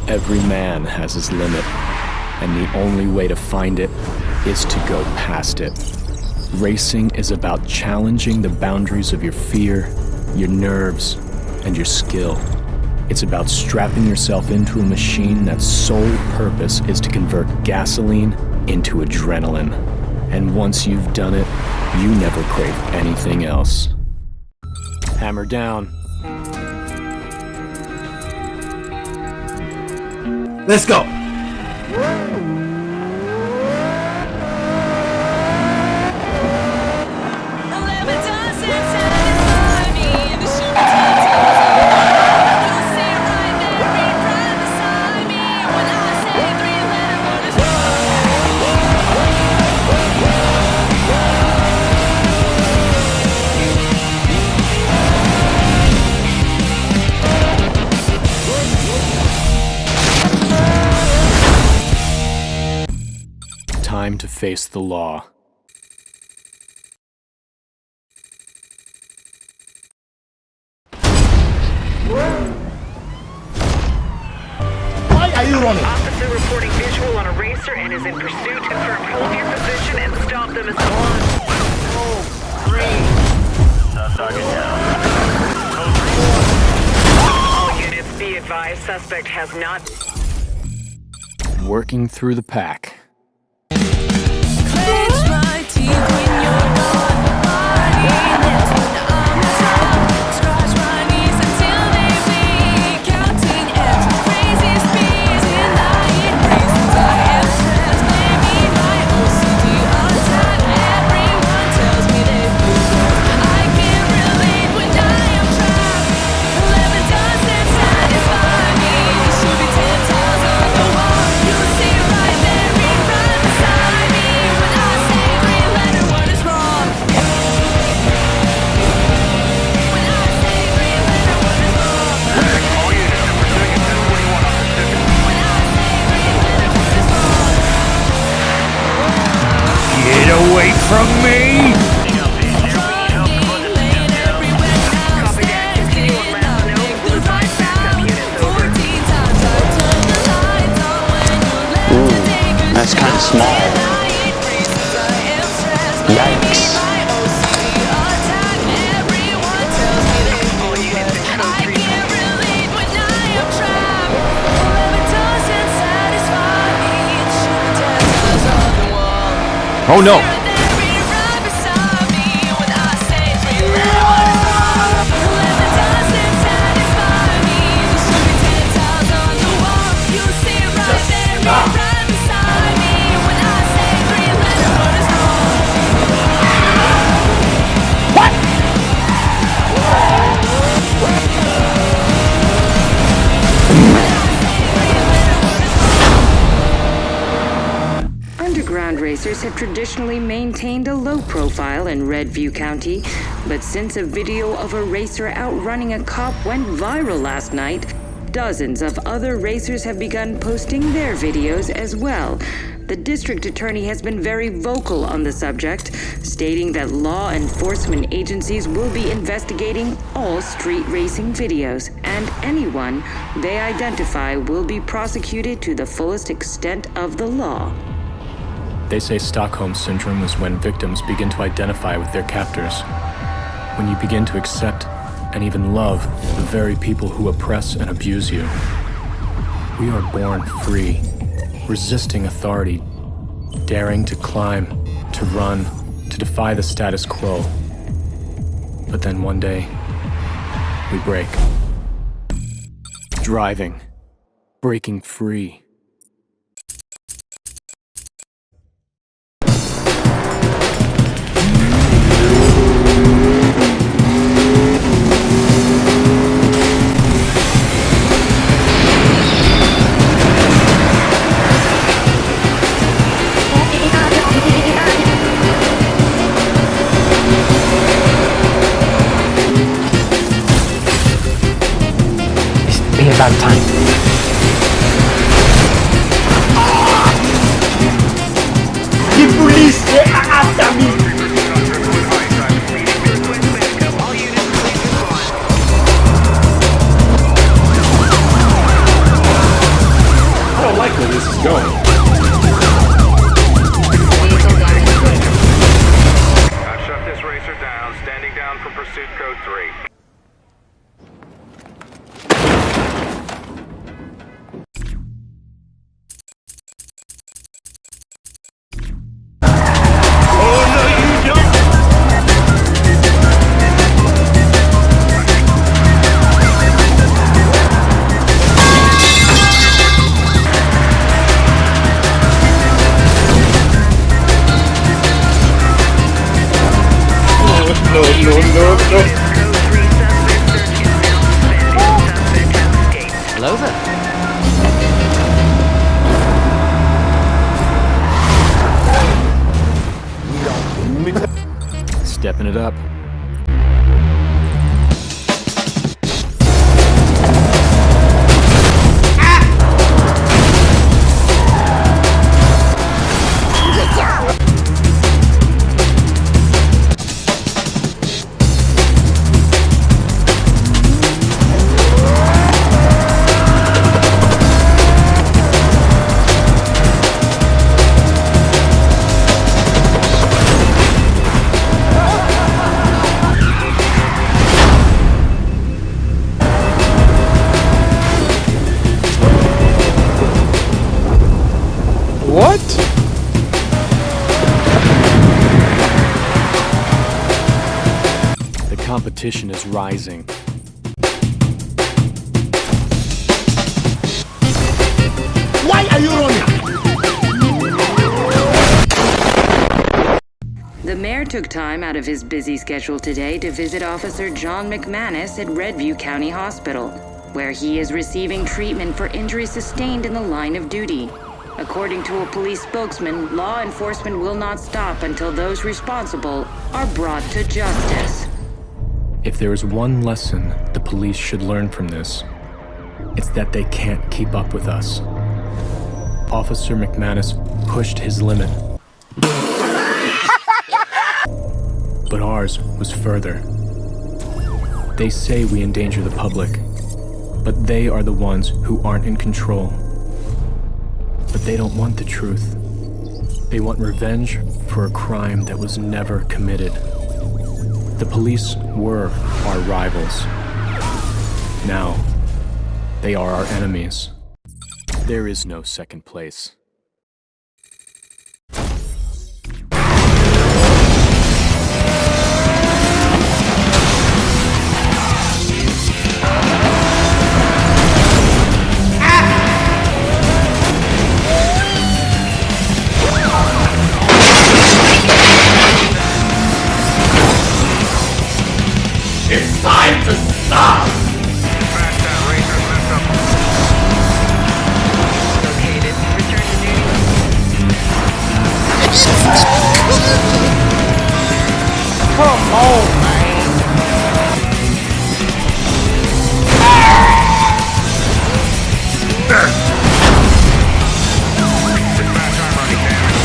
Every man has his limit, and the only way to find it is to go past it. Racing is about challenging the boundaries of your fear, your nerves, and your skill. It's about strapping yourself into a machine that's sole purpose is to convert gasoline into adrenaline. And once you've done it, you never crave anything else. Hammer down. Let's go! Time to face the law. Why are you running? Officer reporting visual on a racer and is in pursuit. Confirm, hold your position and stop them as one. 2, 3. Target down. All units be advised, suspect has not... Working through the pack. Clench my teeth when you're gone. Martinez when I'm around. Scratch my knees until they bleed. Counting F's, crazy speeds. And I ain't reasons I am stressed. Maybe my OCD on time. Everyone tells me they feel lost. I can't relate when I am trapped. 11 doesn't satisfy me. There should be 10 tiles on the wall. You see right there in front beside me. When I say 3-letter word is wrong. When I say 3-letter word is wrong. All units are pursuing a 1041 on Pacific. When I say 3-letter word is wrong. Get away from me! Laying everywhere downstairs. Did not make the right sound. 14 times I turned the lights on when you left to take a That's kind of small. Yikes. Oh no! Underground racers have traditionally maintained a low profile in Redview County, but since a video of a racer outrunning a cop went viral last night, dozens of other racers have begun posting their videos as well. The district attorney has been very vocal on the subject, stating that law enforcement agencies will be investigating all street racing videos, and anyone they identify will be prosecuted to the fullest extent of the law. They say Stockholm Syndrome is when victims begin to identify with their captors. When you begin to accept and even love the very people who oppress and abuse you. We are born free, resisting authority, daring to climb, to run, to defy the status quo. But then one day, we break. Driving, breaking free. About time. The police, they are after me! code 3. No, no, no, no. Code 3 suspect search is now suspended. Suspect has escaped. Hello there. Stepping it up. What? The competition is rising. Why are you running? The mayor took time out of his busy schedule today to visit Officer John McManus at Redview County Hospital, where he is receiving treatment for injuries sustained in the line of duty. According to a police spokesman, law enforcement will not stop until those responsible are brought to justice. If there is one lesson the police should learn from this, it's that they can't keep up with us. Officer McManus pushed his limit. But ours was further. They say we endanger the public, but they are the ones who aren't in control. But they don't want the truth. They want revenge for a crime that was never committed. The police were our rivals. Now, they are our enemies. There is no second place. It's time to stop! Dispatch, that racer's messed up. Located. Return to duty. Come on, man! Dispatch, I'm running damage.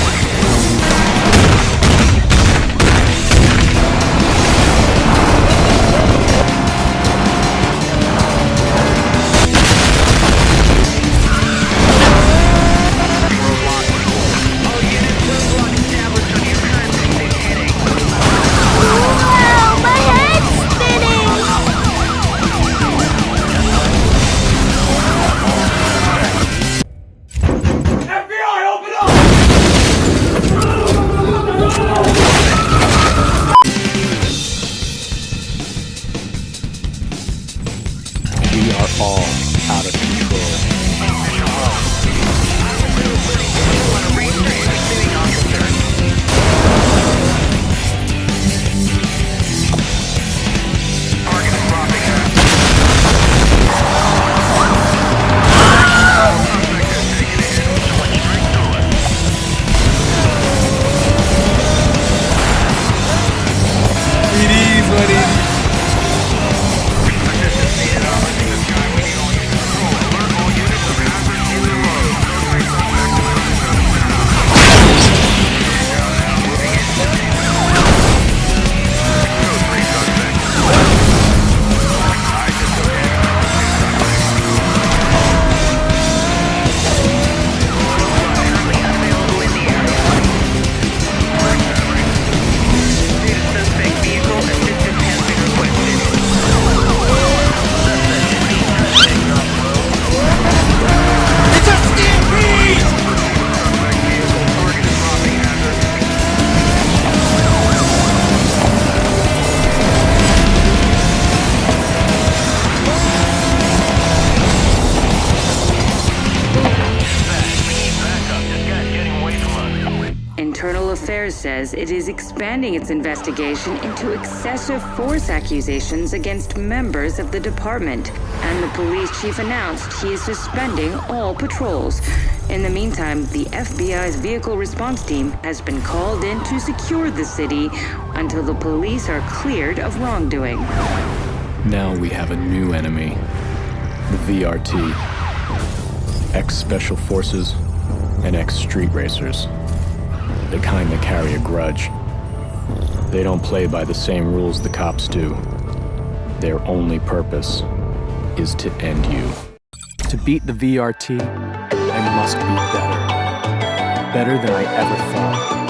All units, roadblock established on your current precinct heading. My head's spinning! FBI, open up! We are all out of control. On a racer and pursuing officer. Target is dropping at. Suspect has taken a hit. Went straight to it. It is what it is. Assistance needed opposite this guy. We need all units control. Alert all units of hazard in the road. Code 3 suspect is cleared out. Affairs says it is expanding its investigation into excessive force accusations against members of the department, and the police chief announced he is suspending all patrols. In the meantime, the FBI's vehicle response team has been called in to secure the city until the police are cleared of wrongdoing. Now we have a new enemy. The VRT. Ex-Special Forces and ex-Street Racers. The kind that carry a grudge. They don't play by the same rules the cops do. Their only purpose is to end you. To beat the VRT, I must be better. Better than I ever thought.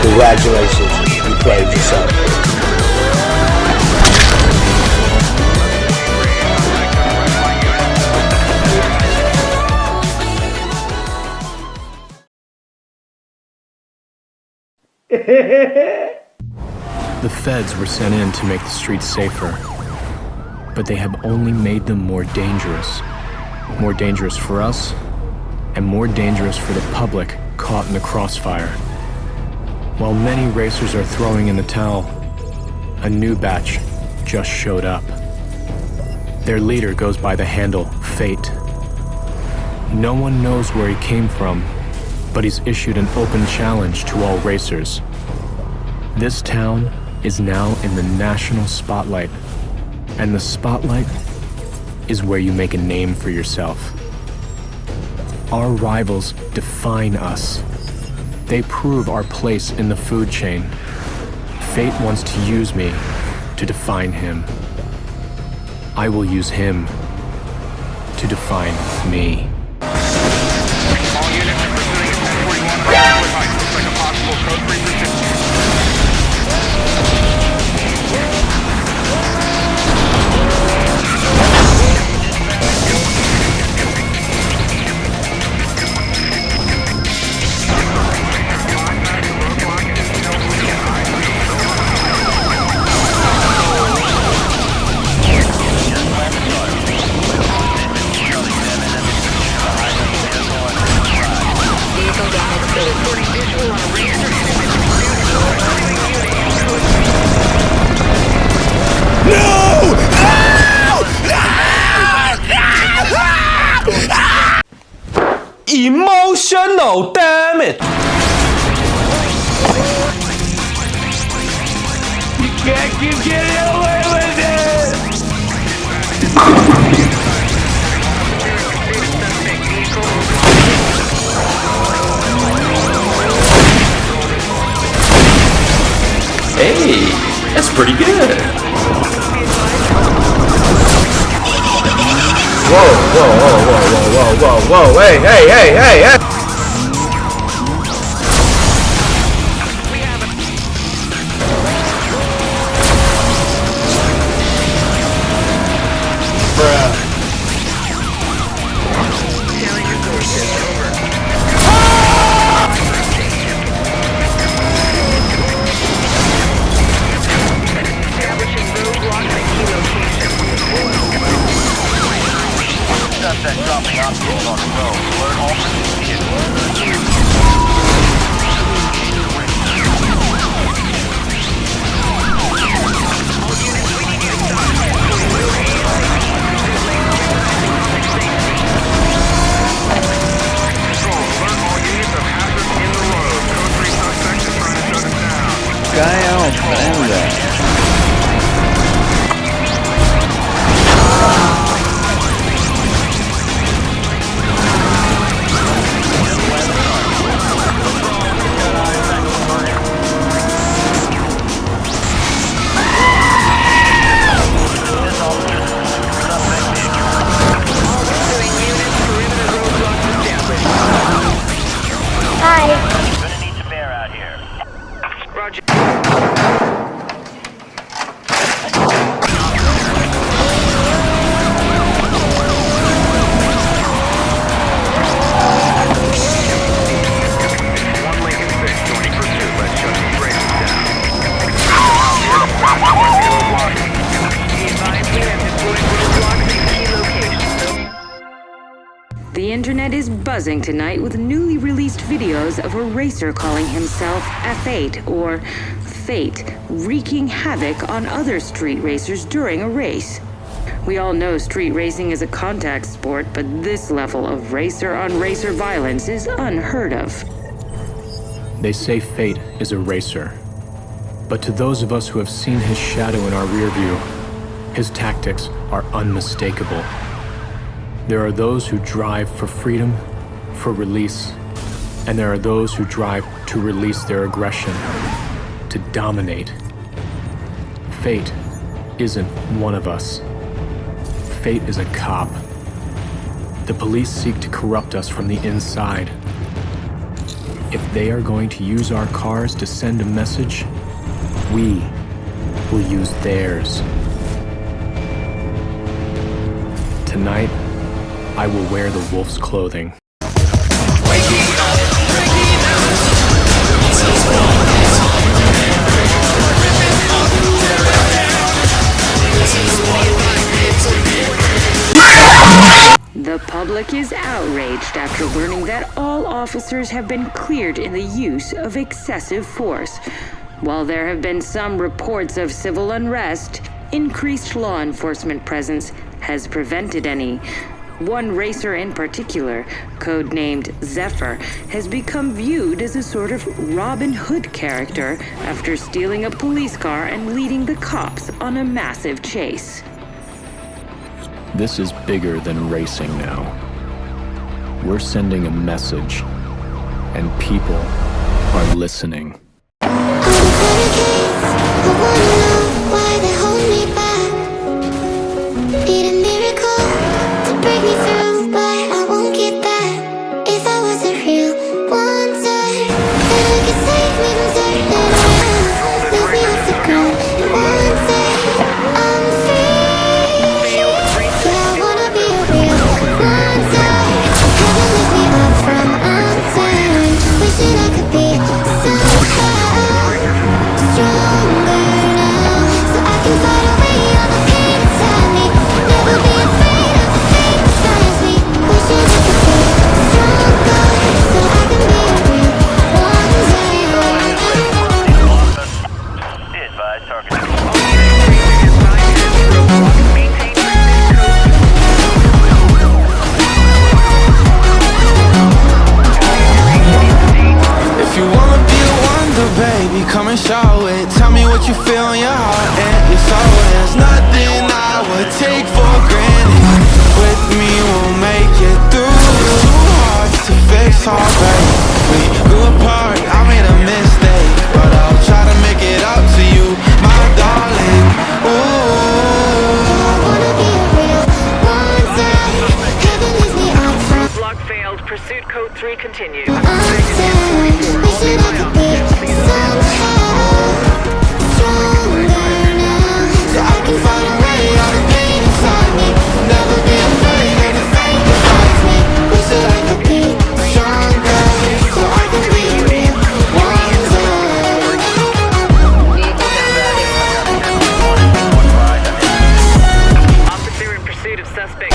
Congratulations, you played yourself. The feds were sent in to make the streets safer, but they have only made them more dangerous. More dangerous for us, and more dangerous for the public caught in the crossfire. While many racers are throwing in the towel, a new batch just showed up. Their leader goes by the handle Fate. No one knows where he came from, but he's issued an open challenge to all racers. This town is now in the national spotlight, and the spotlight is where you make a name for yourself. Our rivals define us. They prove our place in the food chain. Fate wants to use me to define him. I will use him to define me. All units are pursuing a 1041 on height. Looks like a possible code 3 position. Reporting visual on a racer and is in pursuit. Emotional, damn it! You can't keep getting away with it! Hey, that's pretty good. Whoa, hey. Suspect dropping obstacles on the road. Alert all vehicles. Gonna need some air out here. Roger. The internet is buzzing tonight with newly released videos of a racer calling himself F8 or Fate, wreaking havoc on other street racers during a race. We all know street racing is a contact sport, but this level of racer-on-racer violence is unheard of. They say Fate is a racer. But to those of us who have seen his shadow in our rear view, his tactics are unmistakable. There are those who drive for freedom, for release, and there are those who drive to release their aggression, to dominate. Fate isn't one of us. Fate is a cop. The police seek to corrupt us from the inside. If they are going to use our cars to send a message, we will use theirs. Tonight, I will wear the wolf's clothing. The public is outraged after learning that all officers have been cleared in the use of excessive force. While there have been some reports of civil unrest, increased law enforcement presence has prevented any. One racer in particular, codenamed Zephyr, has become viewed as a sort of Robin Hood character after stealing a police car and leading the cops on a massive chase. This is bigger than racing now. We're sending a message, and people are listening. Stronger it's alright. We grew apart, I made a mistake, but I'll try to make it up to you, my darling. Ooh, I wanna be a real one day. Heaven leaves me out front. Block failed. Pursuit code 3 continues. Wishing I could be somehow stronger now, so I can find a way out of pain inside me. Never be afraid of the fate that finds me. Wish that I could be stronger, so I can be real one Officer in pursuit of suspect.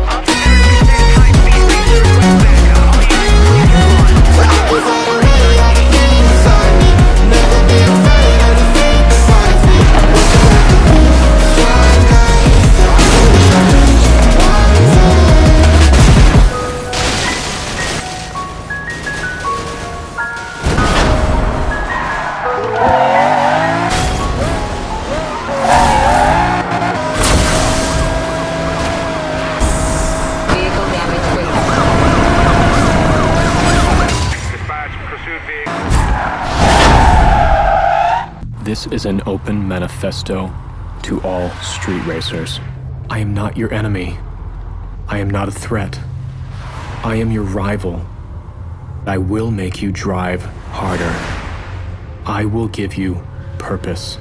Officer in pursuit of high-speed racer request backup. All units, please respond. so I can find a way out of pain inside me. Never be afraid of the fate that finds me. Wish that I could be stronger, so I can be Dispatch, pursuit vehicle. This is an open manifesto to all street racers. I am not your enemy. I am not a threat. I am your rival. I will make you drive harder. I will give you purpose.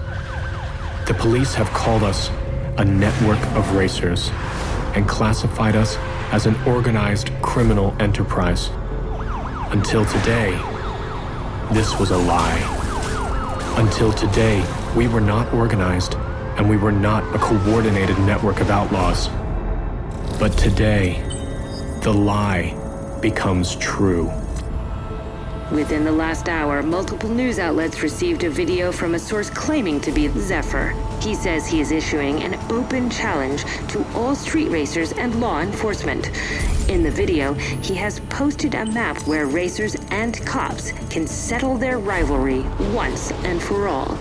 The police have called us a network of racers and classified us as an organized criminal enterprise. Until today, this was a lie. Until today, we were not organized and we were not a coordinated network of outlaws. But today, the lie becomes true. Within the last hour, multiple news outlets received a video from a source claiming to be Zephyr. He says he is issuing an open challenge to all street racers and law enforcement. In the video, he has posted a map where racers and cops can settle their rivalry once and for all.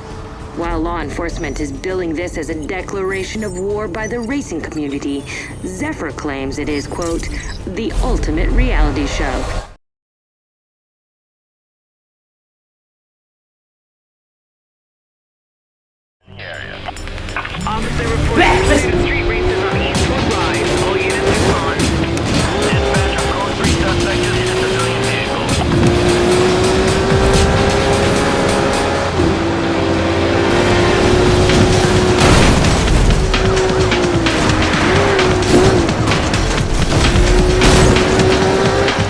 While law enforcement is billing this as a declaration of war by the racing community, Zephyr claims it is, quote, the ultimate reality show. Officer reporting pursuit of street racers on Eastwood Rise. All units respond. Dispatch, code 3 suspect is in a civilian vehicle.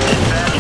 Dispatch,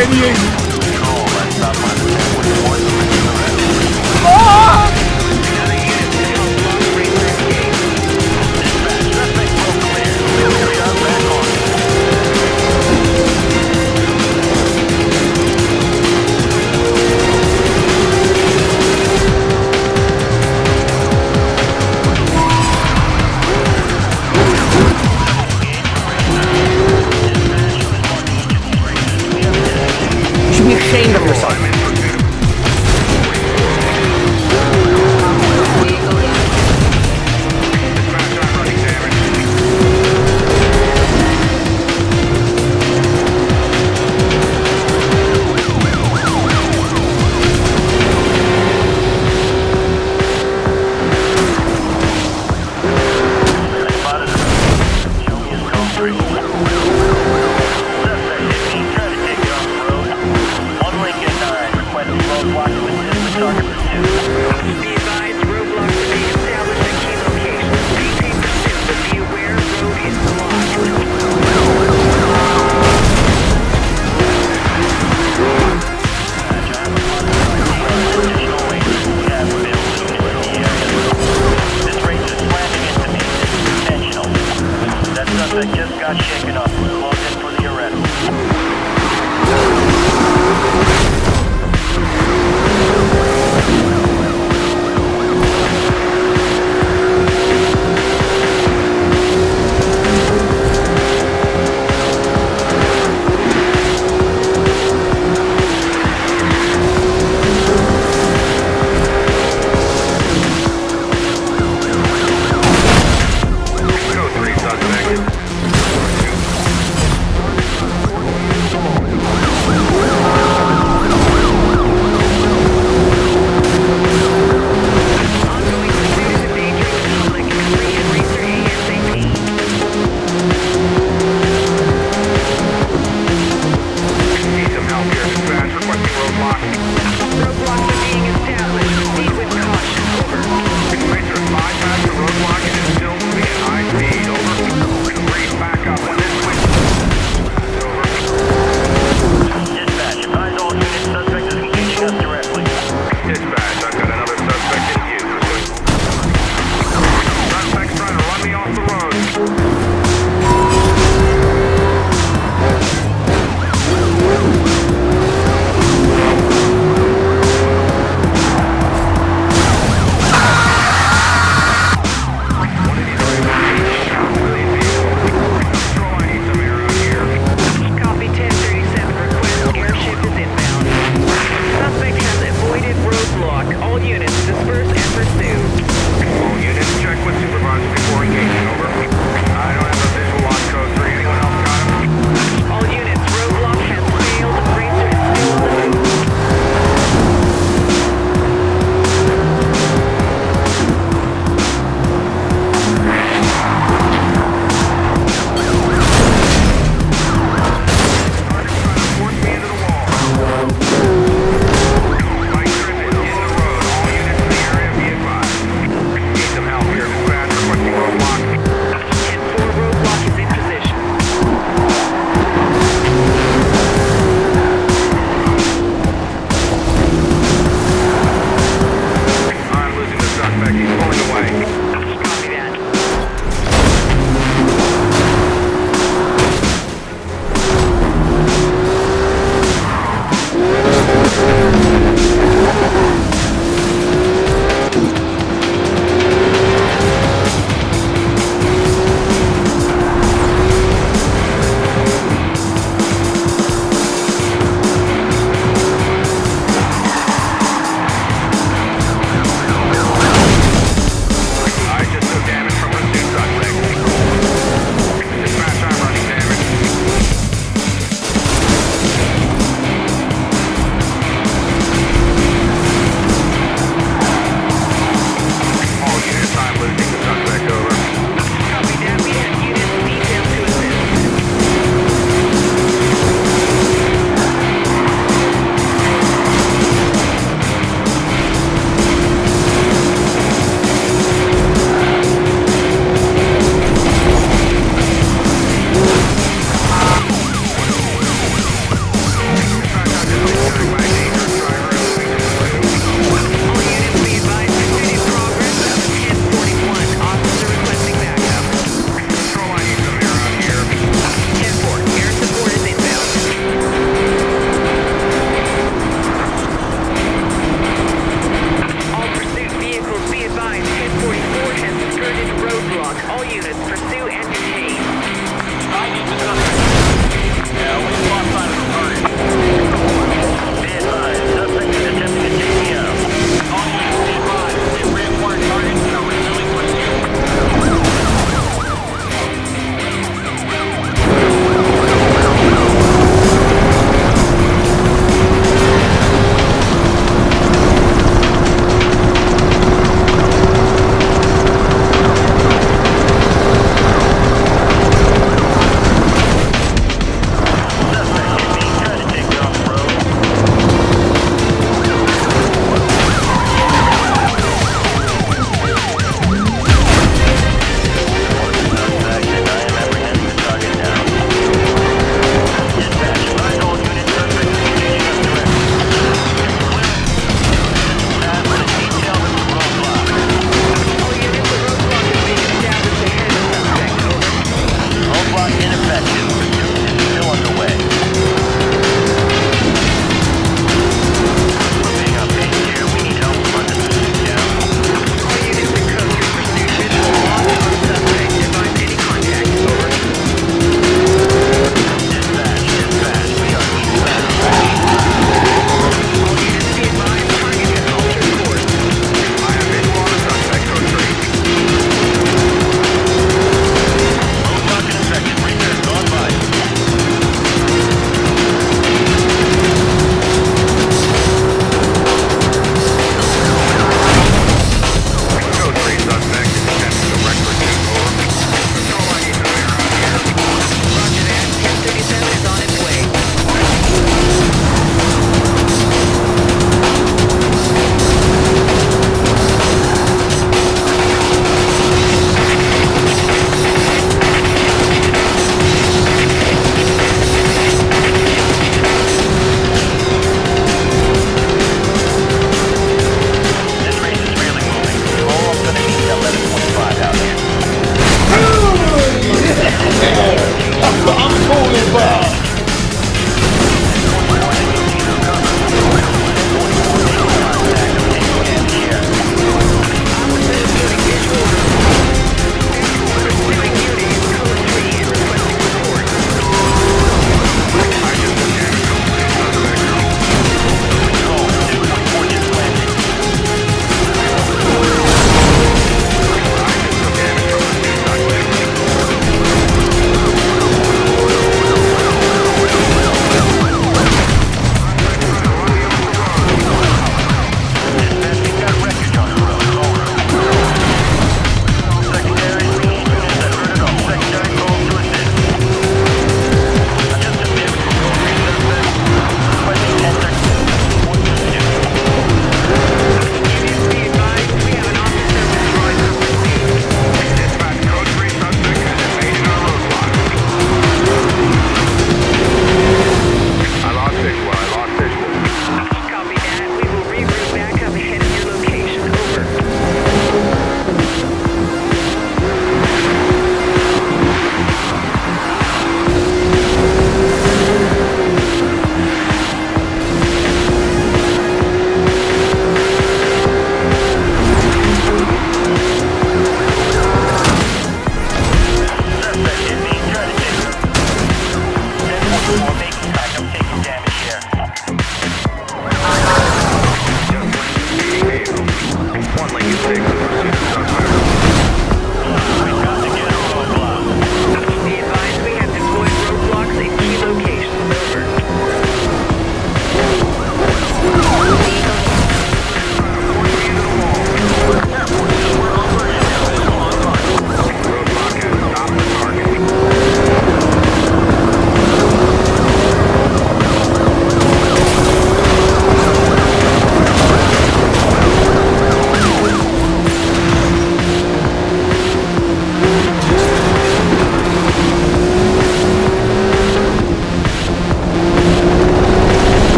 porquería.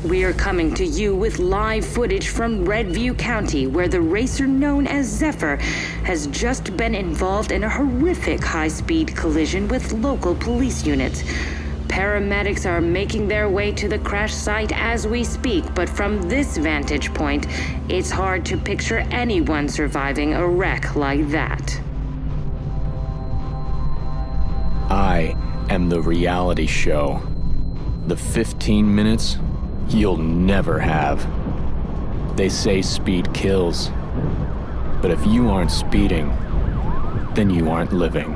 We're coming to you with live footage from Redview County, where the racer known as Zephyr has just been involved in a horrific high-speed collision with local police units. Paramedics are making their way to the crash site as we speak, but from this vantage point, it's hard to picture anyone surviving a wreck like that. I am the reality show. The 15 minutes you'll never have. They say speed kills, but if you aren't speeding, then you aren't living.